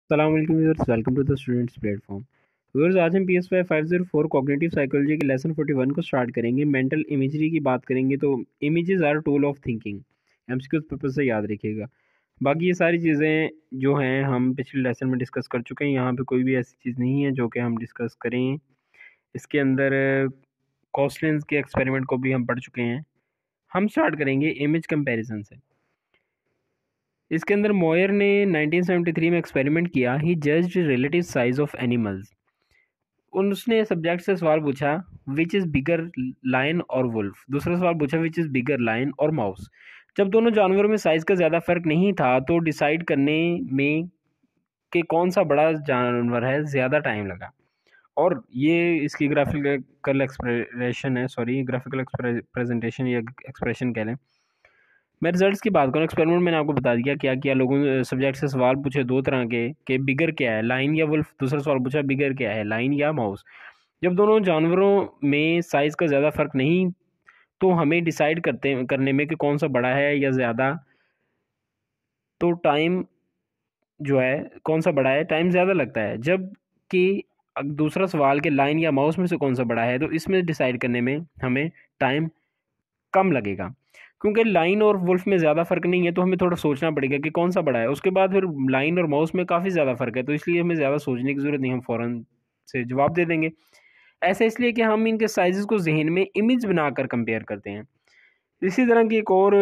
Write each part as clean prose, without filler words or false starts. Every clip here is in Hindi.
अस्सलाम वालेकुम viewers, welcome to the students platform. Viewers, आज हम PS 504 कॉग्निटिव साइकोलॉजी के लेसन 41 को स्टार्ट करेंगे। मेंटल इमेजरी की बात करेंगे तो images are tool of thinking. MCQ purpose से याद रखिएगा। बाकी ये सारी चीज़ें जो हैं हम पिछले लेसन में डिस्कस कर चुके हैं। यहाँ पे कोई भी ऐसी चीज़ नहीं है जो कि हम डिस्कस करें। इसके अंदर कॉस्टलेंस के एक्सपेरिमेंट को भी हम पढ़ चुके हैं। हम स्टार्ट करेंगे इमेज कंपैरिजन से। इसके अंदर मॉयर ने 1973 में एक्सपेरिमेंट किया। He judged relative size of animals. उसने सब्जेक्ट से सवाल पूछा विच इज़ बिगर, लायन और वुल्फ। दूसरा सवाल पूछा विच इज़ बिगर, लायन और माउस। जब दोनों जानवरों में साइज़ का ज़्यादा फर्क नहीं था तो डिसाइड करने में कि कौन सा बड़ा जानवर है ज़्यादा टाइम लगा। और ये इसकी ग्राफिकल एक्सप्रेशन है, सॉरी ग्राफिकल प्रेजेंटेशन या एक्सप्रेशन कह लें। मैं रिजल्ट्स की बात करूँ, एक्सपेरिमेंट मैंने आपको बता दिया क्या क्या। लोगों ने सब्जेक्ट से सवाल पूछे दो तरह के कि बिगर क्या है, लाइन या वुल्फ। दूसरा सवाल पूछा बिगर क्या है, लाइन या माउस। जब दोनों जानवरों में साइज़ का ज़्यादा फर्क नहीं तो हमें डिसाइड करने में कि कौन सा बड़ा है या ज़्यादा, तो टाइम जो है कौन सा बड़ा है, टाइम ज़्यादा लगता है। जबकि दूसरा सवाल कि लाइन या माउस में से कौन सा बड़ा है, तो इसमें डिसाइड करने में हमें टाइम कम लगेगा। क्योंकि लाइन और वुल्फ में ज़्यादा फ़र्क नहीं है तो हमें थोड़ा सोचना पड़ेगा कि कौन सा बड़ा है। उसके बाद फिर लाइन और माउस में काफ़ी ज़्यादा फ़र्क है, तो इसलिए हमें ज़्यादा सोचने की ज़रूरत नहीं, हम फ़ौरन से जवाब दे देंगे। ऐसा इसलिए कि हम इनके साइज़ को ज़हन में इमेज बनाकर कंपेयर करते हैं। इसी तरह की एक और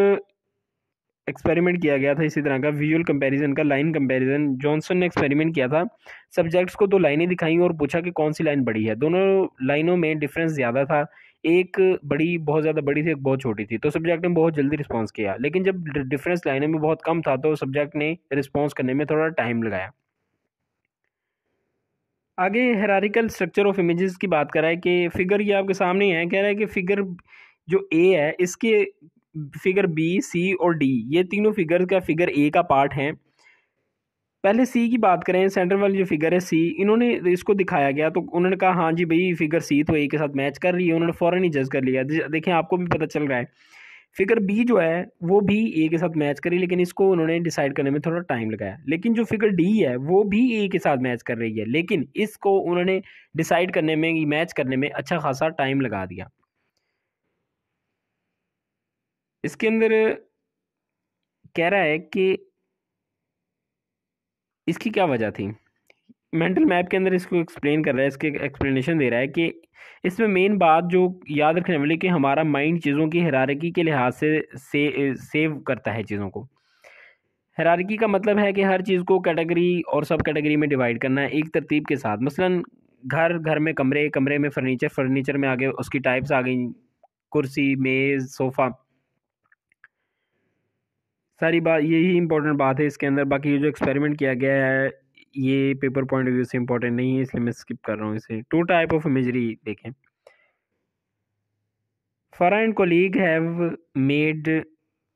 एक्सपेरिमेंट किया गया था इसी तरह का, विजुअल कंपैरिजन का, लाइन कंपैरिजन। जॉनसन ने एक्सपेरिमेंट किया था। सब्जेक्ट्स को दो लाइनें दिखाई और पूछा कि कौन सी लाइन बड़ी है। दोनों लाइनों में डिफरेंस ज़्यादा था। एक बड़ी, बहुत ज़्यादा बड़ी थी, एक बहुत छोटी थी। तो सब्जेक्ट ने बहुत जल्दी रिस्पॉन्स किया, लेकिन जब डिफरेंस लाइनों में बहुत कम था तो सब्जेक्ट ने रिस्पॉन्स करने में थोड़ा टाइम लगाया। आगे हायरार्किकल स्ट्रक्चर ऑफ इमेजेस की बात कर रहा है कि फिगर ये आपके सामने है। कह रहा है कि फिगर जो ए है इसके फिगर बी, सी और डी, ये तीनों फिगर का फिगर ए का पार्ट है। पहले सी की बात करें, सेंटर वाली जो फिगर है सी, इन्होंने इसको दिखाया गया तो उन्होंने कहा हाँ जी भाई फिगर सी तो ए के साथ मैच कर रही है। उन्होंने फ़ौरन ही जज कर लिया। देखें आपको भी पता चल रहा है फिगर बी जो है वो भी ए के साथ मैच करी, लेकिन इसको उन्होंने डिसाइड करने में थोड़ा टाइम लगाया। लेकिन जो फिगर डी है वो भी ए के साथ मैच कर रही है, लेकिन इसको उन्होंने डिसाइड करने में, मैच करने में अच्छा खासा टाइम लगा दिया। इसके अंदर कह रहा है कि इसकी क्या वजह थी। मेंटल मैप के अंदर इसको एक्सप्लेन कर रहा है, इसके एक्सप्लेनेशन दे रहा है कि इसमें मेन बात जो याद रखने वाली कि हमारा माइंड चीज़ों की हायरार्की के लिहाज से सेव करता है चीज़ों को। हायरार्की का मतलब है कि हर चीज़ को कैटेगरी और सब कैटेगरी में डिवाइड करना है एक तरतीब के साथ। मसलन घर, घर में कमरे, कमरे में फर्नीचर, फर्नीचर में आगे उसकी टाइप्स आ गई, कुर्सी, मेज़, सोफ़ा, सारी बात यही इंपॉर्टेंट बात है इसके अंदर। बाकी ये जो एक्सपेरिमेंट किया गया है ये पेपर पॉइंट ऑफ व्यू से इंपॉर्टेंट नहीं है, इसलिए मैं स्किप कर रहा हूँ इसे। टू टाइप ऑफ इमेजरी देखें। Farah and colleague have made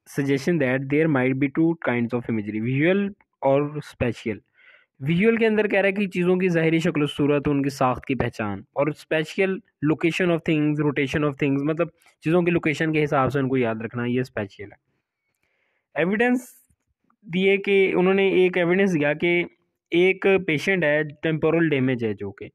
suggestion that there might be two kinds of imagery, visual और spatial। विजुअल के अंदर कह रहा है कि चीज़ों की ज़ाहिरी शक्ल सूरत, उनकी साख्त की पहचान, और spatial location of things, rotation of things, मतलब चीज़ों की लोकेशन के हिसाब से उनको याद रखना, ये स्पेशियल है। एविडेंस दिए कि उन्होंने एक एविडेंस दिया कि एक पेशेंट है, टेम्पोरल डैमेज है, जो कि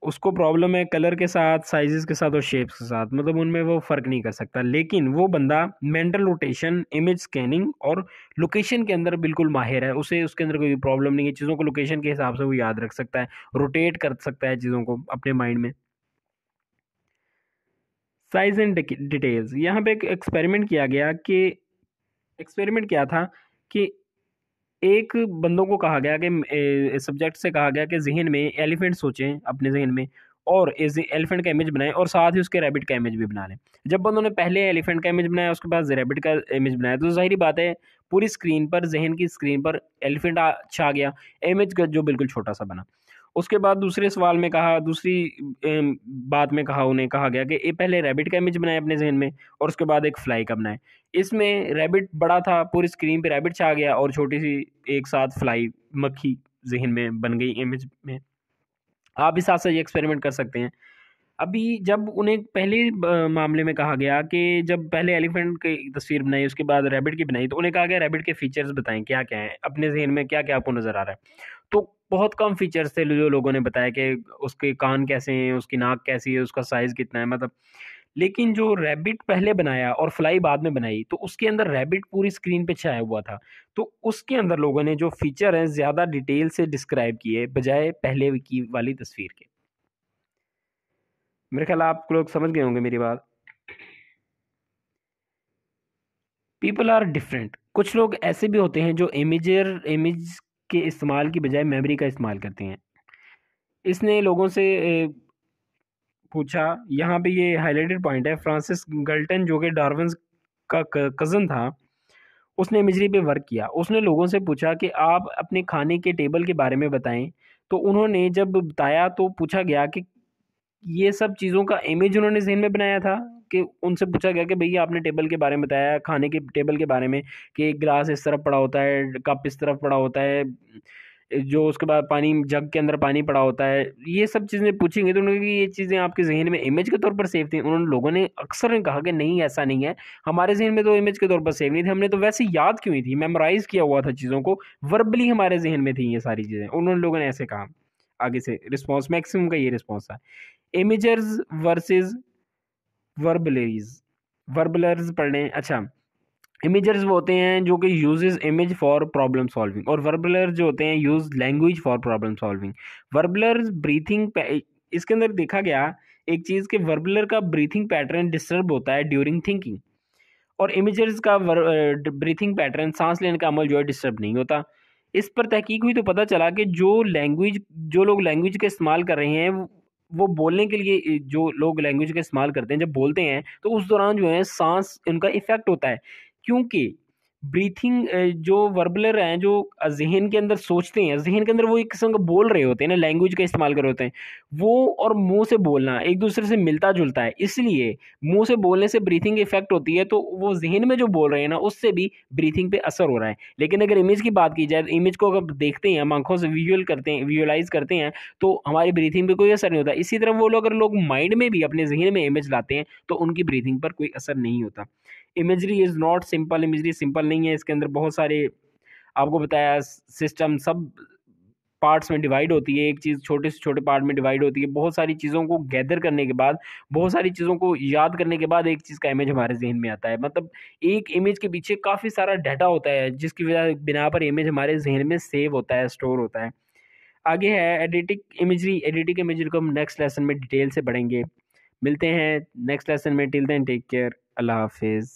उसको प्रॉब्लम है कलर के साथ, साइजेस के साथ और शेप्स के साथ, मतलब उनमें वो फ़र्क नहीं कर सकता। लेकिन वो बंदा मेंटल रोटेशन, इमेज स्कैनिंग और लोकेशन के अंदर बिल्कुल माहिर है। उसे उसके अंदर कोई प्रॉब्लम नहीं है, चीज़ों को लोकेशन के हिसाब से वो याद रख सकता है, रोटेट कर सकता है चीज़ों को अपने माइंड में। साइज एंड डिटेल्स, यहाँ पे एक एक्सपेरिमेंट किया गया कि एक्सपेरिमेंट क्या था कि एक बंदों को कहा गया कि सब्जेक्ट से कहा गया कि जहन में एलिफेंट सोचें अपने जहन में, और एलिफेंट का इमेज बनाएं और साथ ही उसके रैबिट का इमेज भी बना लें। जब बंदों ने पहले एलिफेंट का इमेज बनाया उसके बाद रैबिट का इमेज बनाया तो जाहिर बात है पूरी स्क्रीन पर, जहन की स्क्रीन पर एलिफेंट छा गया, इमेज का जो बिल्कुल छोटा सा बना। उसके बाद दूसरे सवाल में कहा, दूसरी बात में कहा, उन्हें कहा गया कि ये पहले रैबिट का इमेज बनाए अपने जहन में और उसके बाद एक फ्लाई का बनाए। इसमें रैबिट बड़ा था, पूरी स्क्रीन पे रैबिट छा गया और छोटी सी एक साथ फ्लाई, मक्खी जहन में बन गई इमेज में। आप भी साथ साथ ये एक्सपेरिमेंट कर सकते हैं। अभी जब उन्हें पहले मामले में कहा गया कि जब पहले एलिफेंट की तस्वीर बनाई उसके बाद रैबिट की बनाई, तो उन्हें कहा गया रैबिट के फीचर्स बताएं क्या क्या हैं, अपने जहन में क्या क्या आपको नज़र आ रहा है। तो बहुत कम फीचर्स थे जो लोगों ने बताया कि उसके कान कैसे हैं, उसकी नाक कैसी है, उसका साइज़ कितना है, मतलब। लेकिन जो रैबिट पहले बनाया और फ्लाई बाद में बनाई, तो उसके अंदर रैबिट पूरी स्क्रीन पे छाया हुआ था। तो उसके अंदर लोगों ने जो फीचर हैं ज़्यादा डिटेल से डिस्क्राइब किए बजाय पहले की वाली तस्वीर के। मेरे ख्याल आप लोग समझ गए होंगे मेरी बात। People are different. कुछ लोग ऐसे भी होते हैं जो इमेज के इस्तेमाल की बजाय मेमोरी का इस्तेमाल करते हैं। इसने लोगों से पूछा, यहाँ पे ये हाईलाइटेड पॉइंट है, फ्रांसिस गल्टन जो कि डार्विन का कज़न था, उसने इमेजरी पे वर्क किया। उसने लोगों से पूछा कि आप अपने खाने के टेबल के बारे में बताएं। तो उन्होंने जब बताया तो पूछा गया कि ये सब चीज़ों का इमेज उन्होंने ज़हन में बनाया था, कि उनसे पूछा गया कि भैया आपने टेबल के बारे में बताया, खाने के टेबल के बारे में, कि एक गिलास इस तरफ पड़ा होता है, कप इस तरफ पड़ा होता है, जो उसके बाद पानी जग के अंदर पानी पड़ा होता है, ये सब चीज़ें पूछेंगे तो उन्होंने कहा कि ये चीज़ें आपके जहन में इमेज के तौर पर सेव थी। उन्होंने लोगों ने अक्सर ने कहा कि नहीं ऐसा नहीं है, हमारे जहन में तो इमेज के तौर पर सेव नहीं थी, हमने तो वैसे याद क्यों ही थी, मेमोराइज किया हुआ था चीज़ों को, वर्बली हमारे जहन में थी ये सारी चीज़ें, उन्होंने लोगों ने ऐसे कहा। आगे से रिस्पॉन्स मैक्सिमम का ये रिस्पॉन्स था। इमेजर्स वर्सेस वर्बलरीज। वर्बलर्स पढ़ लें। अच्छा, इमेजर्स वो होते हैं जो कि uses image for problem solving, और वर्बलर जो होते हैं use language for problem solving. Verbalisers breathing, इसके अंदर देखा गया एक चीज के वर्बलर का ब्रीथिंग पैटर्न डिस्टर्ब होता है ड्यूरिंग थिंकिंग, और इमेजर्स का ब्रीथिंग पैटर्न, सांस लेने का अमल जो है डिस्टर्ब नहीं होता। इस पर तहकीक हुई तो पता चला कि जो लोग लैंग्वेज का इस्तेमाल कर रहे हैं वो बोलने के लिए, जो लोग लैंग्वेज का इस्तेमाल करते हैं जब बोलते हैं तो उस दौरान जो है सांस उनका इफेक्ट होता है, क्योंकि ब्रीथिंग, जो वर्बलर हैं जो जहन के अंदर सोचते हैं, जहन के अंदर वो एक किस्म का बोल रहे होते हैं ना, लैंग्वेज का इस्तेमाल कर रहे होते हैं, वो और मुंह से बोलना एक दूसरे से मिलता जुलता है, इसलिए मुंह से बोलने से ब्रीथिंग इफेक्ट होती है, तो वो जहन में जो बोल रहे हैं ना उससे भी ब्रीथिंग पे असर हो रहा है। लेकिन अगर इमेज की बात की जाए तो इमेज को अगर देखते हैं, हम आंखों से विजुअलाइज करते हैं, तो हमारी ब्रीथिंग पे कोई असर नहीं होता। इसी तरह वो लोग, अगर लोग माइंड में भी अपने जहन में इमेज लाते हैं तो उनकी ब्रीथिंग पर कोई असर नहीं होता। Imagery is not simple. Imagery simple नहीं है, इसके अंदर बहुत सारे, आपको बताया, सिस्टम सब पार्ट्स में डिवाइड होती है, एक चीज़ छोटे से छोटे पार्ट में डिवाइड होती है, बहुत सारी चीज़ों को गैदर करने के बाद, बहुत सारी चीज़ों को याद करने के बाद एक चीज़ का इमेज हमारे जहन में आता है। मतलब एक इमेज के पीछे काफ़ी सारा डाटा होता है जिसकी वजह बिना पर इमेज हमारे जहन में सेव होता है, स्टोर होता है। आगे है एडिटिक इमेजरी। एडिटिक इमेजरी को हम नेक्स्ट लेसन में डिटेल से पढ़ेंगे। मिलते हैं नेक्स्ट लेसन में। Till then take care. अल्लाह हाफिज़।